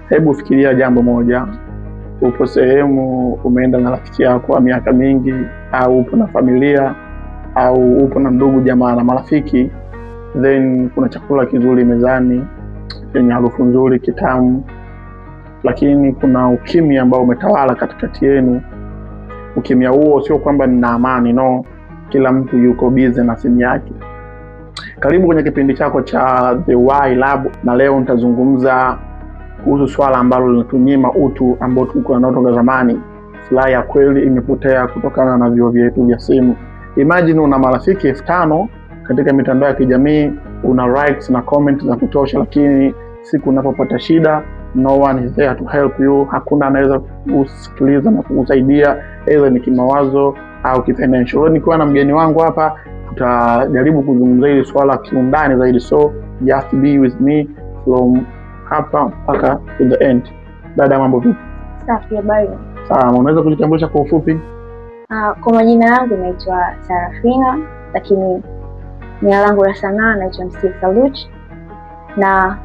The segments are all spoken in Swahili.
Hebu fikiria jambo moja. Upo sehemu umeenda na rafiki yako wa miaka mingi, au upo na familia, au upo na ndugu jamaa na marafiki, then kuna chakula kizuri mezani chenye harufu nzuri kitamu, lakini kuna ukimya ambao umetawala katikati yenu. Ukimya huo sio kwamba nina amani, no, kila mtu yuko busy na simu yake. Karibu kwenye kipindi chako cha The Why Lab, na leo nitazungumza kuhusu swala ambalo linatunyima utu ambao tulikuwa nao toka zamani. Furaha ya kweli imepotea kutokana na vio vyetu vya simu. Imagine una marafiki 5,000 katika mitandao ya kijamii, una likes na comments za kutosha, lakini siku unapopata shida, no one is there to help you. Hakuna anaweza kusikiliza na kukusaidia, either ni kimawazo au kifinancial. Nikiwa na mgeni wangu hapa, tutajaribu kuzungumzia hili swala kiundani zaidi, so just be with me from hapa mpaka to the end. Dada, mambo vipi? Safi, habari. Sawa, unaweza kujitambulisha kwa ufupi? Kwa majina yangu naitwa Sarafina, lakini jina langu la sanaa naitwa MC Saluch, na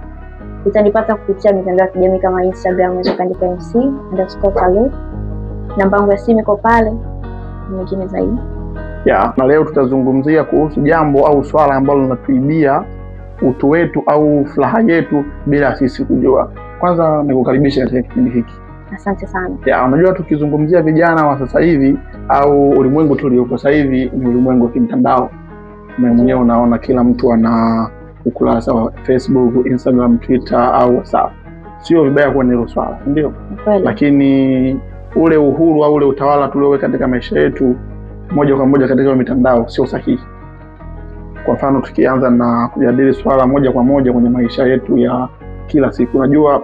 utanipata kupitia mitandao ya kijamii kama Instagram, unaweza kuandika MC_Saluch. Namba yangu ya simu iko pale, nyingine zaidi. Na leo tutazungumzia kuhusu jambo au swala ambalo linatuibia utu wetu au furaha yetu bila sisi kujua. Kwanza nikukaribisha katika kipindi hiki. Asante sana. Unajua, tukizungumzia vijana wa sasa hivi au ulimwengu tuliopo sasa hivi, ni ulimwengu wa kimtandao. Mwenyewe unaona kila mtu ana ukurasa wa Facebook, Instagram, Twitter au WhatsApp. Sio vibaya kuwa hilo swala, ndio? Lakini ule uhuru au ule utawala tulioweka katika maisha yetu moja kwa moja katika mitandao sio sahihi. Kwa mfano, tukianza na kujadili swala moja kwa moja kwenye maisha yetu ya kila siku. Unajua,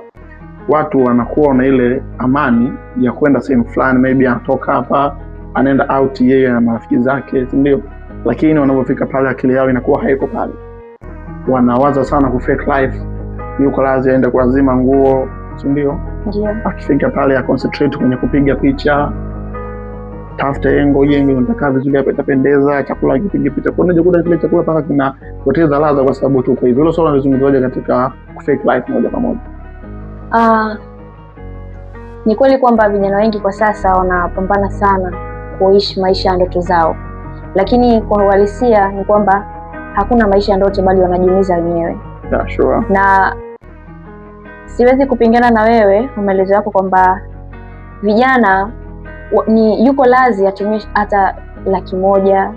watu wanakuwa na ile amani ya kwenda sehemu fulani, maybe anatoka hapa anaenda out yeye na marafiki zake, ndio? Lakini wanapofika pale akili yao inakuwa haiko pale. Wanawaza sana ku fake life. Yuko lazima aende kuazima nguo, ndio? Ndio. Akifika pale ya concentrate kwenye kupiga picha, tafuta yengo unataka vizuri hapa itapendeza, chakula kipige picha. Kwa nini kile chakula paka kinapoteza ladha kwa sababu tu kwa hivyo. Hilo swala nalizungumzaje katika fake life moja kwa moja? Ni kweli kwamba vijana wengi kwa sasa wanapambana sana kuishi maisha ya ndoto zao, lakini kwa uhalisia ni kwamba hakuna maisha ya ndoto, bali wanajiumiza wenyewe. Sure. Na siwezi kupingana na wewe maelezo yako kwamba vijana yuko lazi atumie hata 100,000,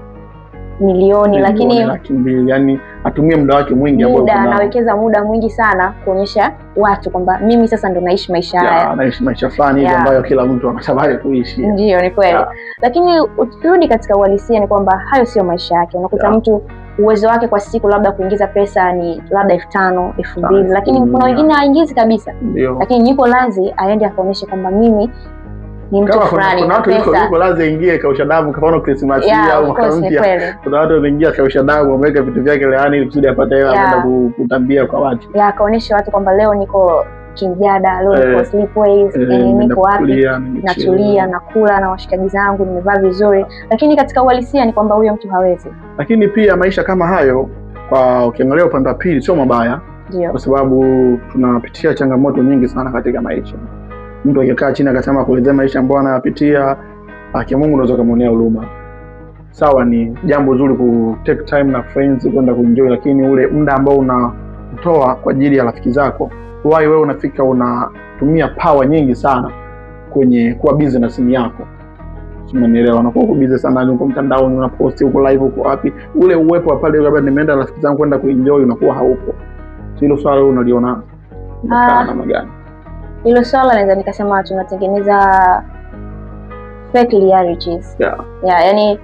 milioni, lakini 200,000, yani atumie muda wake mwingi ambao anawekeza muda mwingi sana kuonyesha watu kwamba mimi sasa ndo naishi maisha haya. Naishi maisha fulani hivi ambayo kila mtu anatamani kuishi. Ndio, ni kweli. Lakini ukirudi katika uhalisia ni kwamba hayo sio maisha yake. Unakuta mtu uwezo wake kwa siku labda kuingiza pesa ni labda 5,000, 2,000, lakini kuna wengine haingizi kabisa. Lakini yuko lazi aende akaonyeshe kwamba mimi ni mtu fulani. Kuna watu yuko lazima aingie kausha damu, kwa mfano Christmas au mwaka mpya. Kuna watu wanaingia kausha damu, wameweka vitu vyake laani ili kusudi apate hela kwenda kutambia kwa watu. Kaonyesha watu kwamba leo niko Kinjada, leo niko Sleepways, niko wapi, natulia, nakula na washikaji zangu, nimevaa vizuri. Lakini katika uhalisia ni kwamba huyo mtu hawezi. Lakini pia maisha kama hayo, kwa ukiangalia upande wa pili, sio mabaya. Kwa sababu tunapitia changamoto nyingi sana katika maisha. Mtu akikaa chini akasema kuelezea maisha ambayo anayapitia, Mungu unaweza kumuonea huruma. Sawa, ni jambo zuri ku take time na friends kwenda kuenjoy, lakini ule muda ambao unatoa kwa ajili ya rafiki zako, wewe unafika unatumia power nyingi sana kwenye kuwa busy na simu yako. Unanielewa? Unakuwa busy sana huko mtandaoni, unapost huko live huko wapi, ule uwepo wa pale labda nimeenda rafiki zangu kwenda kuenjoy unakuwa haupo. Hilo swala wewe unaliona namna gani? Hilo swala naweza nikasema tunatengeneza fake realities. Yani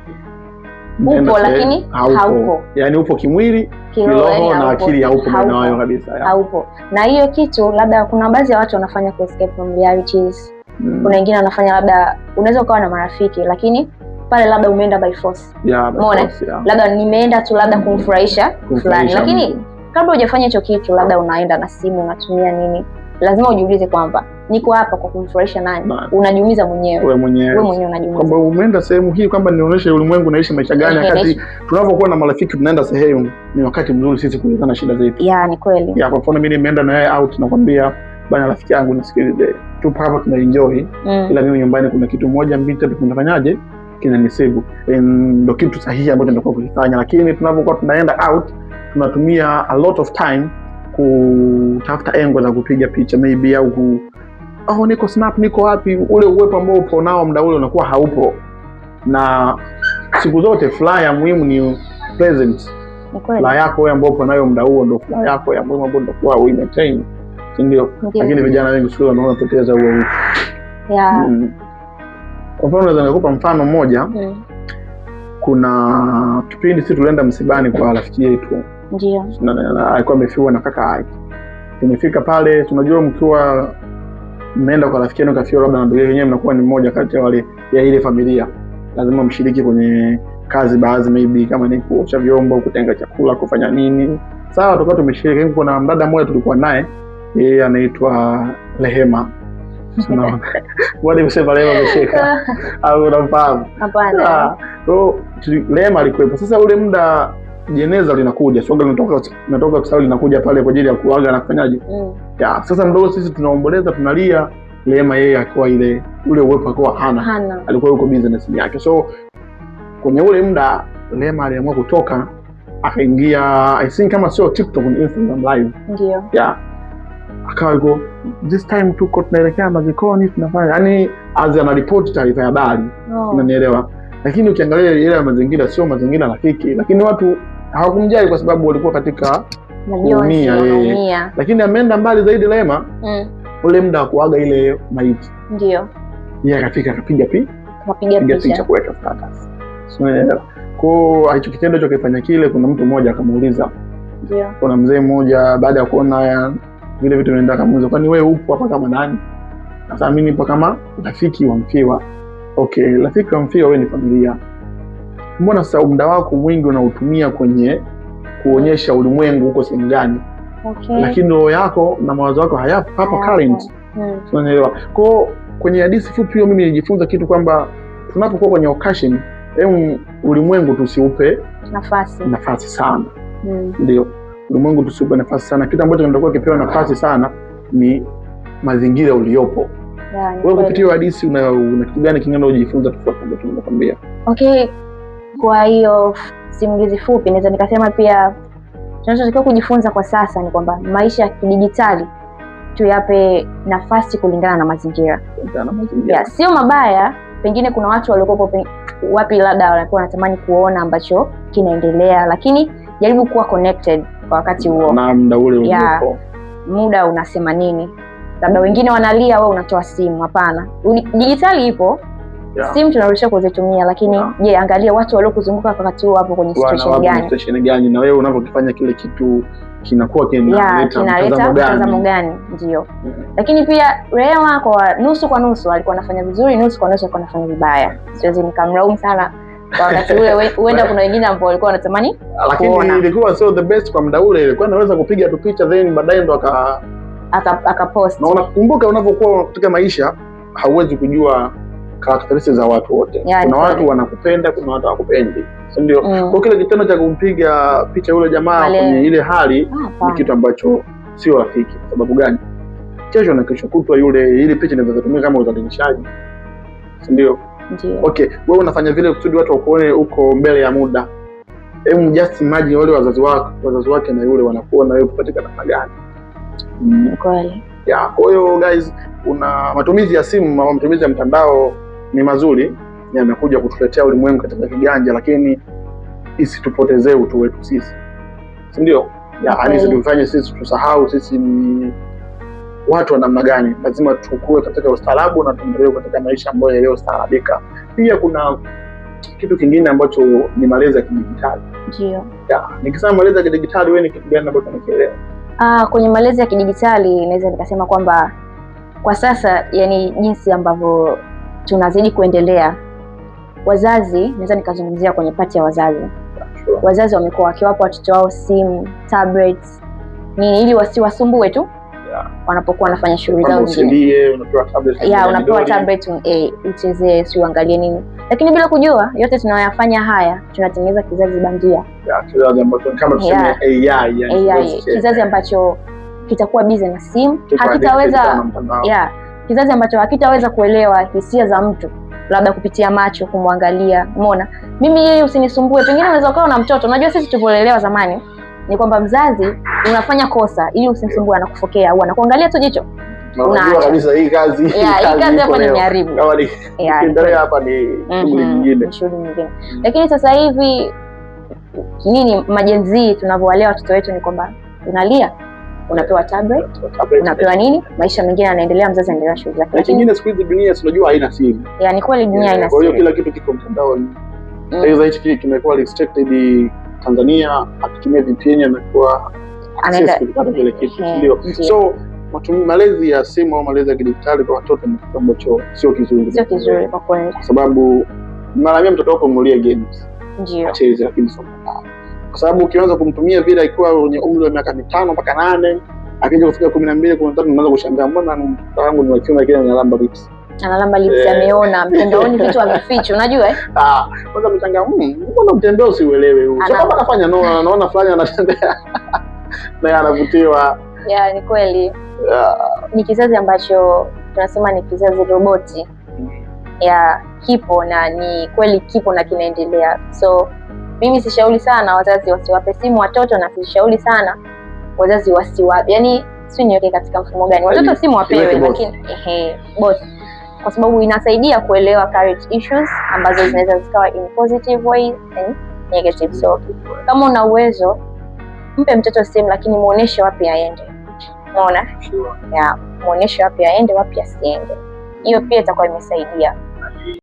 upo lakini haupo. Yani upo kimwili, kiroho na akili haupo nayo kabisa. Haupo. Na hiyo kitu labda kuna baadhi ya watu wanafanya ku escape from realities. Kuna wengine wanafanya labda unaweza ukawa na marafiki lakini pale labda umeenda by force. Labda nimeenda tu labda kumfurahisha fulani, lakini kabla hujafanya hicho kitu labda unaenda na simu unatumia nini, lazima ujiulize kwamba niko hapa kwa kumfurahisha nani? Unajiumiza mwenyewe. Wewe mwenyewe unajiumiza. Kwamba umeenda sehemu hii kwamba nionyeshe ulimwengu naishi maisha gani, wakati tunapokuwa na marafiki tunaenda sehemu ni wakati mzuri sisi kuelezana shida zetu. Ni kweli. Kwa mfano mimi nimeenda na yeye out, nakwambia bana rafiki yangu nisikilize, tupo hapa tunaenjoy, ila mimi nyumbani kuna kitu moja mbili tatu tunafanyaje kinanisave. Ndio kitu sahihi ambacho tunataka kufanya. Lakini tunapokuwa tunaenda out tunatumia a lot of time kutafuta angle za kupiga picha maybe, au niko snap, niko wapi, ule uwepo ambao upo nao muda ule unakuwa haupo. Na siku zote fly ya muhimu ni present. Fly yako wewe ambao upo nayo muda huo ndio fly yako ya muhimu ambayo ndio we maintain, ndio. Lakini vijana wengi siku wanaona poteza huo huo. Kwa mfano naweza nikupa mfano mmoja. Kuna kipindi sisi tulienda msibani kwa rafiki yetu. Ndio. Alikuwa amefiwa na kaka yake. Tumefika pale, tunajua mkiwa mmeenda kwa rafiki yenu kafiwa labda na ndugu yenu, mnakuwa ni mmoja kati ya wale ya ile familia. Lazima mshiriki kwenye kazi baadhi, maybe kama ni kuosha vyombo, kutenga chakula, kufanya nini. Sawa, tulikuwa tumeshiriki. Kuna mdada mmoja tulikuwa naye, yeye anaitwa Rehema. Unaona? Wale msema Rehema ameshika. Au unafahamu? Hapana. So Rehema alikuwepo. Sasa ule muda jeneza linakuja, swaga linatoka kusali linakuja pale kwa ajili ya kuaga na kufanyaje. Sasa mdogo sisi tunaomboleza, tunalia. Rehema yeye akawa ule uwepo akawa hana. Alikuwa yuko business yake. So kwenye ule muda Rehema aliamua kutoka, akaingia I think kama sio TikTok ni Instagram live. Ndio. Akawa yuko this time tuko tunaelekea mazikoni tunafanya, yani ana report taarifa ya habari. Unanielewa? Lakini ukiangalia ile mazingira sio mazingira rafiki, lakini watu hawakumjali kwa sababu walikuwa katika kuumia. Lakini ameenda mbali zaidi Rehema. Ule muda wa kuaga ile maiti. Ndio. Yeye akafika akapiga picha kuweka status. Unaelewa? Kwa hicho kitendo hicho kifanya kile, kuna mtu mmoja akamuuliza. Ndio. Kuna mzee mmoja baada ya kuona vile vitu vinaenda kamuuliza, kwani wewe upo hapa kama nani? Sasa mimi nipo kama rafiki wa mfiwa. Okay, rafiki wa mfiwa wewe ni familia. Mbona sasa muda wako mwingi unautumia kwenye kuonyesha ulimwengu uko sehemu gani? Lakini roho yako na mawazo yako hayapo hapa current. Unaelewa? Kwa kwenye hadithi fupi hiyo mimi nilijifunza kitu kwamba tunapokuwa kwenye occasion, ulimwengu tusiupe nafasi sana. Ndio. Ulimwengu tusiupe nafasi sana. Kitu ambacho kinatakiwa kipewa nafasi sana ni mazingira uliopo. Wewe kupitia hadithi una kitu gani kingine unajifunza tofauti na tunakwambia? Okay. Kwa hiyo simulizi fupi naweza nikasema pia tunachotakiwa kujifunza kwa sasa ni kwamba maisha ya kidijitali tuyape nafasi kulingana na mazingira. Sio mabaya, pengine kuna watu waliokuwa wapi labda walikuwa wanatamani kuona ambacho kinaendelea, lakini jaribu kuwa connected kwa wakati huo. Na muda ule ulipo. Muda unasema nini? Labda wengine wanalia, wewe unatoa simu. Hapana. Dijitali ipo. Simu tunarusha kuzitumia, lakini je, angalia watu waliokuzunguka wakati huo hapo kwenye situation gani, na wewe unavyofanya kile kitu kinakuwa kinaleta mtazamo gani? Ndio. Lakini pia Rehema kwa nusu alikuwa anafanya vizuri, nusu kwa nusu alikuwa anafanya vibaya. Siwezi nikamlaumu sana kwa wakati ule. Huenda kuna wengine ambao walikuwa wanatamani lakini ilikuwa sio the best kwa muda ule. Ilikuwa anaweza kupiga tu picha then baadaye ndo akapost. Na unakumbuka unapokuwa katika maisha hauwezi kujua characteristics za watu wote. Kuna watu wanakupenda, kuna watu hawakupendi. Ndio. Kwa kile kitendo cha kumpiga picha yule jamaa kwenye ile hali ni kitu ambacho sio rafiki. Kwa sababu gani? Kesho na kesho kutwa ile picha inaweza kutumika kama udhalilishaji. Ndio. Okay, wewe unafanya vile kusudi watu wakuone uko mbele ya muda. Just imagine wale wazazi wake na yule wanakuona wewe katika namna gani? Kweli. Kwa hiyo guys, kuna matumizi ya simu au matumizi ya mtandao ni mazuri, yamekuja kutuletea ulimwengu katika kiganja, lakini isitupotezee utu wetu sisi. Ndio? Yaani tufanye sisi tusahau sisi ni watu wa namna gani. Lazima tukue katika ustaarabu na tuendelee katika maisha ambayo yaliyostaarabika. Pia kuna kitu kingine ambacho ni malezi ya kidijitali. Ndio. Nikisema malezi ya kidijitali, wewe ni kitu gani ambacho unakielewa? Kwenye malezi ya kidijitali naweza nikasema kwamba kwa sasa, yani jinsi ambavyo tunazidi kuendelea, wazazi, naweza nikazungumzia kwenye pati ya wazazi. Wazazi wamekuwa wakiwapa watoto wao simu, tablets, ili wasiwasumbue tu wanapokuwa wanafanya shughuli zao nyingine. Unapewa tablet. Unapewa tablet uchezee, si uangalie nini. Lakini bila kujua yote tunayoyafanya haya tunatengeneza kizazi bandia. Kizazi ambacho kama tuseme AI, kizazi ambacho kitakuwa busy na simu, hakitaweza kizazi ambacho hakitaweza kuelewa hisia za mtu labda kupitia macho kumwangalia. Umeona, mimi yeye usinisumbue. Pengine unaweza ukawa na mtoto, unajua sisi tulivyolelewa zamani ni kwamba mzazi unafanya kosa ili usimsumbue, anakufokea au anakuangalia tu jicho. Unajua kabisa hii kazi hapa ni miharibu. Kama ni endelea hapa ni shughuli nyingine. Lakini sasa hivi nini majenzi tunavyowalea watoto wetu ni kwamba unalia, unapewa tablet, unapewa nini, maisha mengine yanaendelea, mzazi anaendelea shughuli zake. Lakini nyingine siku hizi dunia tunajua haina siri. Ni kweli dunia haina siri. Kwa hiyo kila kitu kiko mtandaoni. Sasa hichi kimekuwa restricted Tanzania, akitumia VPN anakuwa anaenda kupata kile kitu ndio. So malezi ya simu au malezi ya kidijitali kwa watoto ni kitu ambacho sio kizuri kwa kweli, kwa sababu mara nyingi mtoto wako mnulie games ndio acheze, lakini sio kwa sababu ukianza kumtumia vile ikiwa kwenye umri wa miaka 5 mpaka 8 akija kufika 12 13 unaanza kushangaa mbona mtoto wangu ni wa kiume lakini analamba lips ameona mtandaoni vitu ameficha, unajua kwanza mchanga mbona mtembeo usiuelewe huu sio kama anafanya anaona fulani anatembea na anavutiwa. Ni kweli. Ni kizazi ambacho tunasema ni kizazi roboti. Kipo na ni kweli kipo na kinaendelea. So mimi sishauri sana wazazi wasiwape simu watoto, na sishauri sana wazazi wasiwape, yani si niweke katika mfumo gani watoto simu wapewe, lakini both, kwa sababu inasaidia kuelewa current issues ambazo zinaweza zikawa in positive way and negative. So kama una uwezo mpe mtoto simu, lakini muoneshe wapi aende. Unaona? Muoneshe wapi aende, wapi asiende. Hiyo pia itakuwa imesaidia.